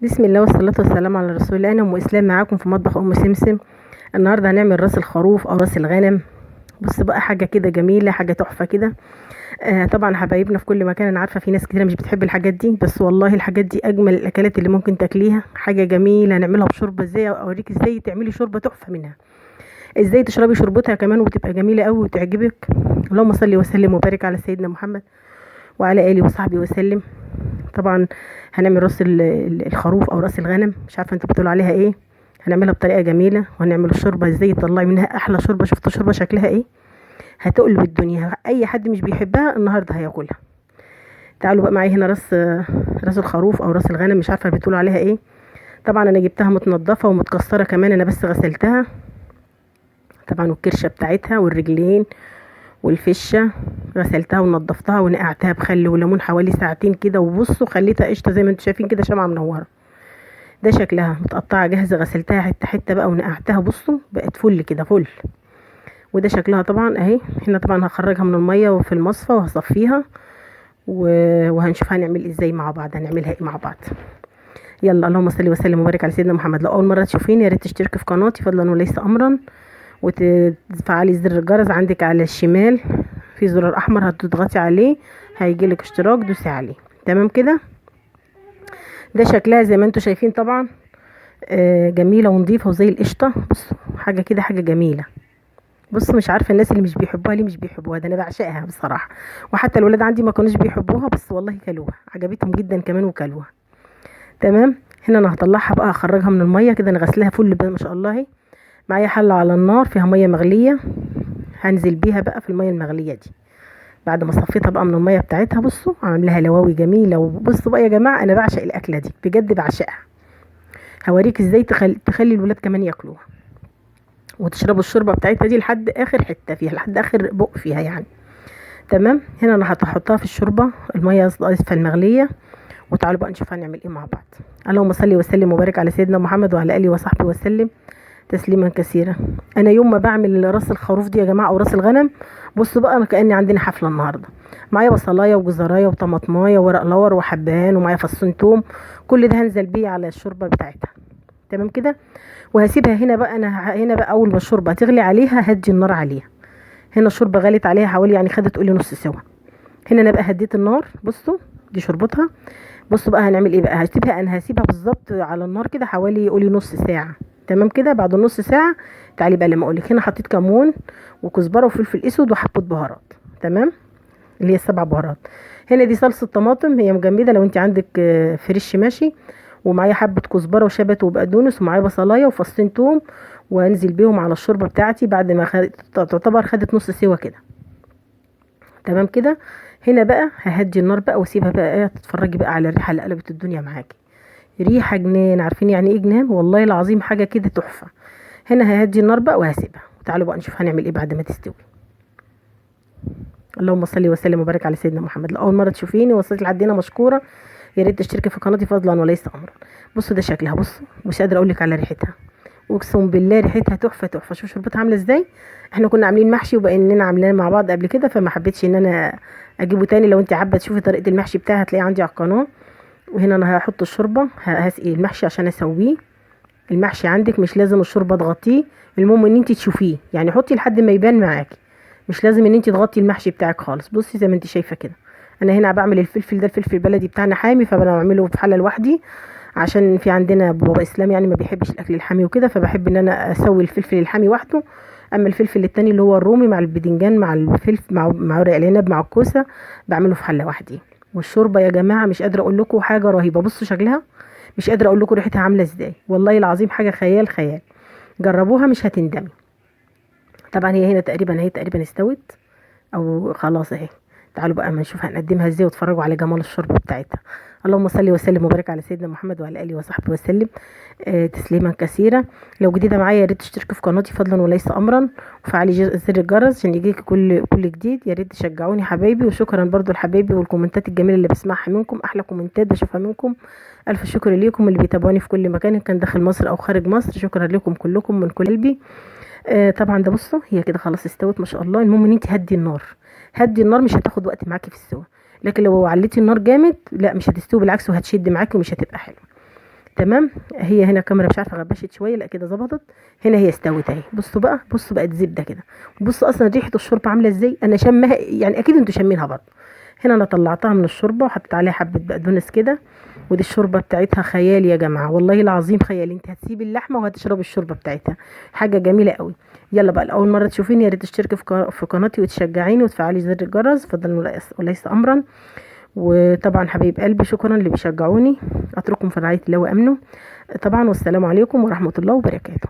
بسم الله والصلاة والسلام على رسول الله. أنا أم إسلام معاكم في مطبخ أم سمسم. النهاردة هنعمل راس الخروف أو راس الغنم. بص بقى، حاجة كده جميلة، حاجة تحفة كده. طبعا حبايبنا في كل مكان، أنا عارفة في ناس كتير مش بتحب الحاجات دي، بس والله الحاجات دي أجمل الأكلات اللي ممكن تاكليها. حاجة جميلة، هنعملها بشوربة. ازاي أوريك ازاي تعملي شوربة تحفة منها، ازاي تشربي شوربتها كمان وتبقى جميلة قوي وتعجبك. اللهم صل وسلم وبارك على سيدنا محمد وعلى آله وصحبه وسلم. طبعا هنعمل راس الخروف او راس الغنم، مش عارفه انتوا بتقولوا عليها ايه. هنعملها بطريقه جميله، وهنعمل الشوربه ازاي تطلعي منها احلى شوربه. شفتوا الشوربه شكلها ايه؟ هتقلب الدنيا، اي حد مش بيحبها النهارده هياكلها. تعالوا بقى معايا هنا راس الخروف او راس الغنم، مش عارفه بتقولوا عليها ايه. طبعا انا جبتها متنضفه ومتكسره كمان، انا بس غسلتها طبعا، والكرشه بتاعتها والرجلين والفشه غسلتها ونضفتها ونقعتها بخل وليمون حوالي ساعتين كده. وبصوا خليتها قشطه زي ما انتم شايفين كده، شمعه منوره. ده شكلها متقطعه جاهزه، غسلتها حته حته بقى ونقعتها. بصوا بقت فل كده فل. وده شكلها طبعا اهي. هنا طبعا هخرجها من الميه وفي المصفى وهصفيها وهنشوف هنعمل ازاي مع بعض، هنعملها ايه مع بعض. يلا، اللهم صل وسلم وبارك على سيدنا محمد. لو اول مره تشوفيني يا ريت تشتركي في قناتي فضلا وليس امرا، وتفعلي زر الجرس عندك على الشمال، في زرار احمر هتضغطي عليه هيجيلك اشتراك، دوسي عليه. تمام كده. ده شكلها زي ما انتم شايفين طبعا. جميله ونظيفه وزي القشطه. بصوا حاجه كده، حاجه جميله. بص، مش عارفه الناس اللي مش بيحبوها ليه مش بيحبوها، ده انا بعشقها بصراحه. وحتى الولاد عندي ما كانوش بيحبوها، بس والله كلوها، عجبتهم جدا كمان وكلوها. تمام. هنا انا هطلعها بقى، هخرجها من الميه كده، انا غسلها فل بقى ما شاء الله اهي. معايا حله على النار فيها ميه مغليه، هنزل بيها بقى في الميه المغليه دي بعد ما صفيتها بقى من الميه بتاعتها. بصوا عاملاها لواوي جميله. وبصوا بقى يا جماعه، انا بعشق الاكله دي بجد، بعشقها. هوريك ازاي تخلي الولاد كمان ياكلوها وتشربوا الشوربه بتاعتها دي لحد اخر حته فيها، لحد اخر بق فيها يعني. تمام. هنا انا هحطها في الشوربه، الميه اسفه المغليه. وتعالوا بقى نشوف هنعمل ايه مع بعض. اللهم صل وسلم وبارك على سيدنا محمد وعلى اله وصحبه وسلم تسليما كثيرا. انا يوم ما بعمل راس الخروف دي يا جماعه او راس الغنم، بصوا بقى انا كاني عندنا حفله النهارده. معايا بصلايه وجزرايه وطماطمايه وورق لور وحبهان ومعايا فصين توم. كل ده هنزل بيه على الشوربه بتاعتها. تمام كده. وهسيبها هنا بقى. انا هنا بقى اول ما الشوربه تغلي عليها هدي النار عليها. هنا الشوربه غلت عليها حوالي يعني خدت قولي نص سوا. هنا انا بقى هديت النار. بصوا دي شوربتها. بصوا بقى هنعمل ايه بقى. هسيبها بالظبط على النار كده حوالي قولي نص ساعه. تمام كده. بعد النص ساعه تعالي بقى لما اقولك. هنا حطيت كمون وكزبره وفلفل اسود وحبه بهارات. تمام، اللي هي السبع بهارات. هنا دي صلصه طماطم هي مجمده، لو انت عندك فريش ماشي. ومعايا حبه كزبره وشبت وبقدونس ومعايا بصلايه وفصين توم، وانزل بيهم على الشوربه بتاعتي بعد ما تعتبر خدت نص سوا كده. تمام كده. هنا بقى ههدي النار بقى واسيبها بقى ايه، تتفرجي بقى على الريحه اللي قلبت الدنيا معاكي. ريحه جنان. عارفين يعني ايه جنان؟ والله العظيم حاجه كده تحفه. هنا ههدي النار بقى وهسيبها. وتعالوا بقى نشوف هنعمل ايه بعد ما تستوي. اللهم صل وسلم وبارك على سيدنا محمد. لو اول مره تشوفيني وصلت لحد هنا مشكوره، يا ريت تشتركي في قناتي فضلا وليس امرا. بصوا ده شكلها. بصوا مش قادره اقول لك على ريحتها. اقسم بالله ريحتها تحفه تحفه. شوف شربتها عامله ازاي. احنا كنا عاملين محشي وبقينا عاملاه مع بعض قبل كده، فما حبيتش ان انا اجيبه تاني. لو انت حابه تشوفي طريقه المحشي بتاعها هتلاقيه عندي على القناه. وهنا انا هحط الشوربه، هسقي المحشي عشان اسويه. المحشي عندك مش لازم الشوربه تغطيه، المهم ان انت تشوفيه يعني، حطي لحد ما يبان معاكي. مش لازم ان انت تغطي المحشي بتاعك خالص. بصي زي ما انت شايفه كده. انا هنا بعمل الفلفل ده، الفلفل البلدي بتاعنا حامي، فانا بعمله في حله لوحدي عشان في عندنا بابا اسلام يعني ما بيحبش الاكل الحامي وكده، فبحب ان انا اسوي الفلفل الحامي وحده. اما الفلفل التاني اللي هو الرومي مع البدنجان مع الفلفل مع ورق العنب مع الكوسه بعمله في حله وحدي. والشوربه يا جماعه مش قادره اقول لكم حاجه رهيبه. بصوا شكلها، مش قادره اقول لكم ريحتها عامله ازاي. والله العظيم حاجه خيال خيال. جربوها مش هتندمي. طبعا هي هنا تقريبا، هي تقريبا استوت او خلاص اهي. تعالوا بقى اما نشوف هنقدمها ازاي واتفرجوا على جمال الشوربه بتاعتها. اللهم صل وسلم وبارك على سيدنا محمد وعلى اله وصحبه وسلم تسليما كثيرا. لو جديده معايا يا ريت تشتركوا في قناتي فضلا وليس امرا، وفعلي زر الجرس عشان يجيك كل جديد. يا ريت تشجعوني حبايبي. وشكرا برضو لحبايبي والكومنتات الجميله اللي بسمعها منكم، احلى كومنتات بشوفها منكم. الف شكر ليكم اللي بيتابعوني في كل مكان، إن كان داخل مصر او خارج مصر. شكرا لكم كلكم من كل قلبي. طبعا ده بصوا هي كده خلاص استوت ما شاء الله. المهم ان انت هدي النار. هدي النار مش هتاخد وقت معاكي في السوا. لكن لو عليتي النار جامد لا مش هتستوي، بالعكس وهتشد معاكي ومش هتبقى حلوه. تمام. هي هنا الكاميرا مش عارفه غبشت شويه، لا كده ظبطت. هنا هي استوت اهي. بصوا بقى، بصوا بقت زبده كده. بصوا اصلا ريحه الشوربه عامله ازاي، انا شمها يعني، اكيد انتوا شامينها برضه. هنا انا طلعتها من الشوربه وحطيت عليها حبه بقدونس كده. ودي الشوربه بتاعتها خيال يا جماعه، والله العظيم خيال. انت هتسيبي اللحمه وهتشربي الشوربه بتاعتها، حاجه جميله قوي. يلا بقى، لاول مره تشوفيني يا ريت تشتركي في قناتي وتشجعيني وتفعلي زر الجرس فضلا وليس امرا. وطبعا حبايب قلبي، شكرا اللي بيشجعوني. اترككم في رعايه الله وامنه طبعا، والسلام عليكم ورحمه الله وبركاته.